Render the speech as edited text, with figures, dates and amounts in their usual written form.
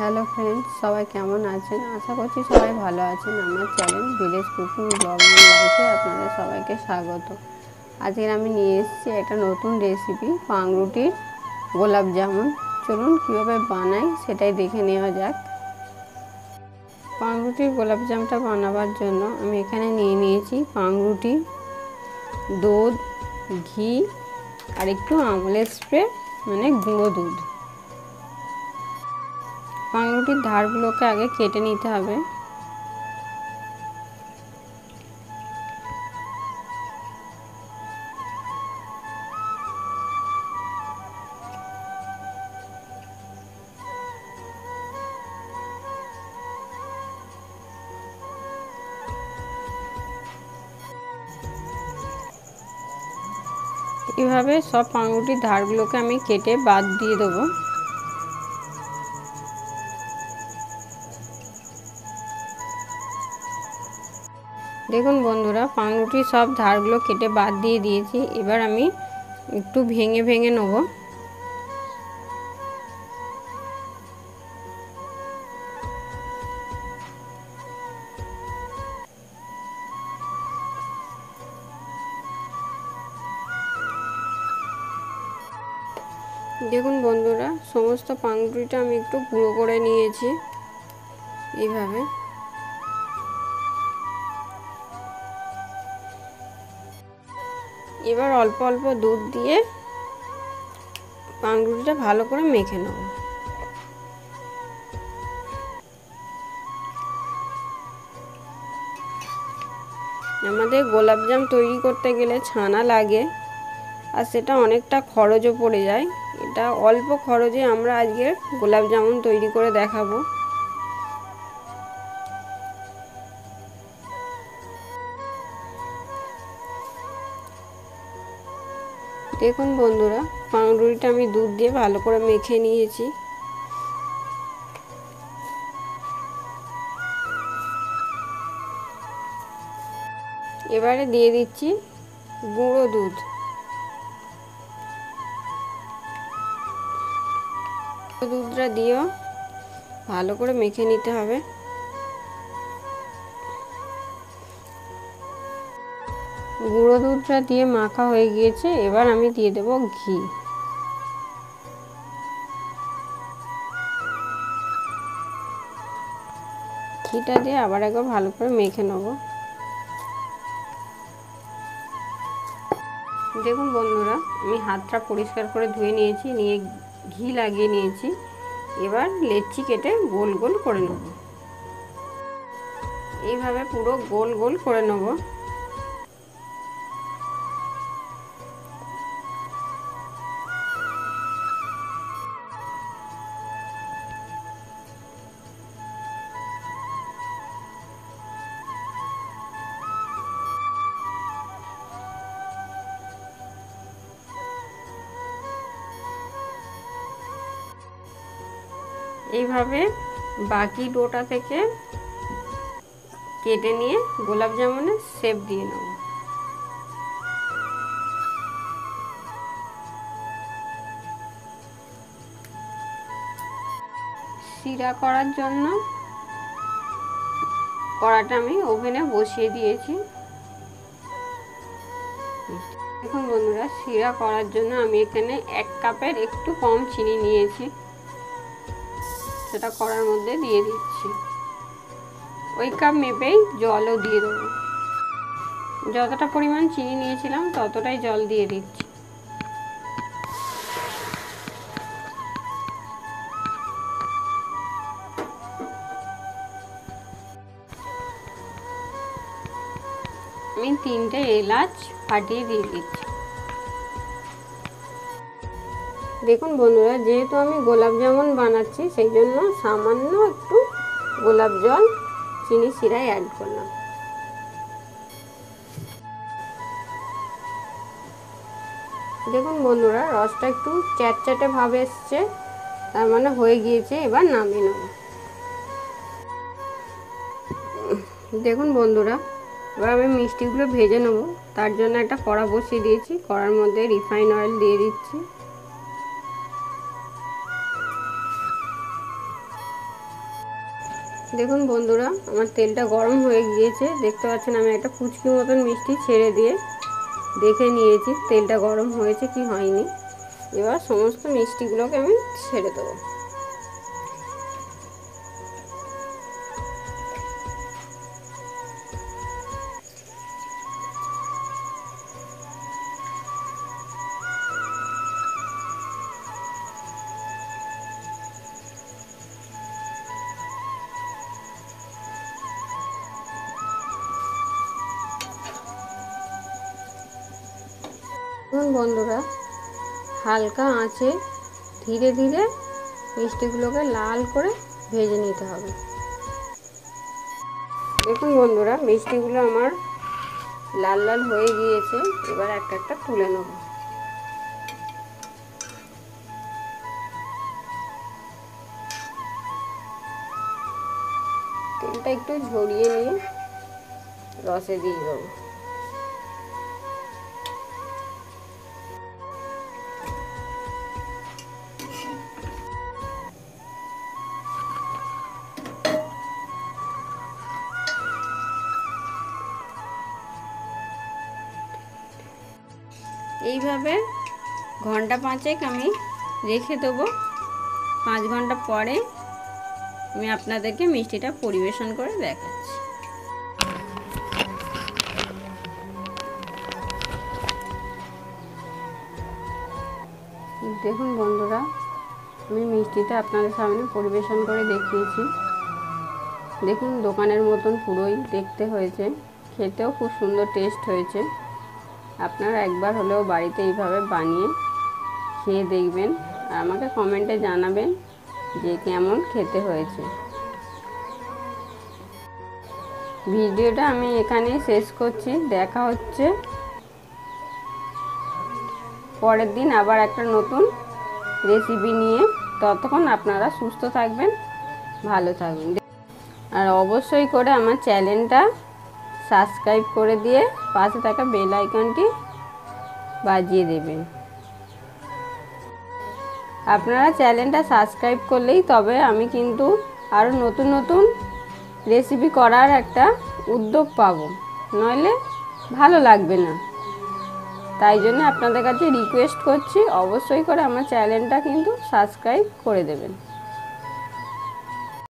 Hello friends, সবাই কেমন আছেন? আশা করছি সবাই ভালো আছেন। আমার channel village cooking blog and লাইফে আপনাদের সবাইকে স্বাগত। আজকে আমি নিয়ে এসেছি একটা নতুন রেসিপি, পাউরুটির গোলাপ জামুন। চলুন কীভাবে বানাই সেটাই দেখে নেওয়া যাক। পাউরুটির গোলাপ জামটা বানাবার জন্য আমি এখানে নিয়ে নিয়েছি পাউরুটি, দুধ, ঘি আর একটু আমলের স্প্রে মানে গুঁড়ো দুধ। পাউরুটির ধারগুলোকে আগে কেটে নিতে হবে। এভাবে সব পাউরুটির ধারগুলোকে আমি কেটে বাদ দিয়ে দেবো। দেখুন বন্ধুরা, পাউরুটির সব ধারগুলো কেটে বাদ দিয়ে দিয়েছি। এবার আমি একটু ভেঙে ভেঙে নেব। দেখুন বন্ধুরা, সমস্ত পাউরুটিটা আমি একটু গুঁড়ো করে নিয়েছি এইভাবে। এবার অল্প অল্প দুধ দিয়ে পাউরুটিটা ভালো করে মেখে নেব। আমাদের গোলাপজাম তৈরি করতে গেলে ছানা লাগে, আর সেটা অনেকটা খরচও পড়ে যায়। এটা অল্প খরচে আমরা আজকে গোলাপ জামুন তৈরি করে দেখাবো। দেখুন বন্ধুরা, পাউরুটিটা আমি দুধ দিয়ে ভালো করে মেখে নিয়েছি। এবারে দিয়ে দিচ্ছি গুঁড়ো দুধ। দুধটা দিয়েও ভালো করে মেখে নিতে হবে। গুঁড়ো দুধটা দিয়ে মাখা হয়ে গিয়েছে। এবার আমি দিয়ে দেব ঘি। ঘিটা দিয়ে আবার একবার ভালো করে মেখে নেব। দেখুন বন্ধুরা, আমি হাতটা পরিষ্কার করে ধুয়ে নিয়েছি, নিয়ে ঘি লাগিয়ে নিয়েছি। এবার লেচি কেটে গোল গোল করে নেব। এইভাবে পুরো গোল গোল করে নেব। এইভাবে বাকি ডোটা থেকে কেটে নিয়ে গোলাপ জামুনের শেপ দিয়ে নেব। শিরা করার জন্য কড়াটা আমি ওভেনে বসিয়ে দিয়েছি। দেখুন বন্ধুরা, শিরা করার জন্য আমি এখানে 1 কাপের একটু কম চিনি নিয়েছি। সেটা কড়ার মধ্যে দিয়ে দিচ্ছি। ওই কাপ মেপেই জলও দিয়ে দেবো। যতটা পরিমাণ চিনি নিয়েছিলাম ততটাই জল দিয়ে দিচ্ছি। আমি 3টে এলাচ ফাটিয়ে দিয়ে দিচ্ছি। দেখুন বন্ধুরা, যেহেতু আমি গোলাপ জামুন বানাচ্ছি সেই জন্য সামান্য একটু গোলাপ জল চিনি শিরায় অ্যাড করলাম। দেখুন বন্ধুরা, রসটা একটু চ্যাটচ্যাটে ভাব এসছে, তার মানে হয়ে গিয়েছে। এবার নামিয়ে নেব। দেখুন বন্ধুরা, এবার আমি মিষ্টিগুলো ভেজে নেব। তার জন্য একটা কড়া বসিয়ে দিয়েছি। কড়ার মধ্যে রিফাইন অয়েল দিয়ে দিচ্ছি। দেখুন বন্ধুরা, আমার তেলটা গরম হয়ে গিয়েছে। দেখতে পাচ্ছেন আমি একটা ফুচকি মতন মিষ্টি ছেড়ে দিয়ে দেখে নিয়েছি তেলটা গরম হয়েছে কি হয়নি। এবার সমস্ত মিষ্টিগুলোকে আমি ছেড়ে দেবো। এখন বন্ধুরা, হালকা আঁচে ধীরে ধীরে মিষ্টিগুলোকে লাল করে ভেজে নিতে হবে। দেখুন বন্ধুরা, মিষ্টিগুলো আমার লাল লাল হয়ে গিয়েছে। এবার একটা একটা তুলে নেব। তেলটা একটু ঝরিয়ে নিয়ে রসে দিয়ে দেবো। এইভাবে ঘন্টা 5 আমি রেখে দেবো। 5 ঘন্টা পরে আমি আপনাদেরকে মিষ্টিটা পরিবেশন করে দেখাচ্ছি। দেখুন বন্ধুরা, আমি মিষ্টিটা আপনাদের সামনে পরিবেশন করে দেখিয়েছি। দেখুন দোকানের মতন পুরোই দেখতে হয়েছে, খেতেও খুব সুন্দর টেস্ট হয়েছে। আপনারা একবার হলেও বাড়িতে এইভাবে বানিয়ে খেয়ে দেখবেন আর আমাকে কমেন্টে জানাবেন যে কেমন খেতে হয়েছে। ভিডিওটা আমি এখানেই শেষ করছি। দেখা হচ্ছে পরের দিন আবার একটা নতুন রেসিপি নিয়ে। ততক্ষণ আপনারা সুস্থ থাকবেন, ভালো থাকবেন। আর অবশ্যই করে আমার চ্যানেলটা সাবস্ক্রাইব করে দিয়ে পাশে থাকা বেল আইকনটি বাজিয়ে দেবেন। আপনারা চ্যানেলটা সাবস্ক্রাইব করলেই তবে আমি কিন্তু আরও নতুন নতুন রেসিপি করার একটা উদ্যোগ পাবো, নইলে ভালো লাগবে না। তাই জন্য আপনাদের কাছে রিকোয়েস্ট করছি, অবশ্যই করে আমার চ্যানেলটা কিন্তু সাবস্ক্রাইব করে দেবেন।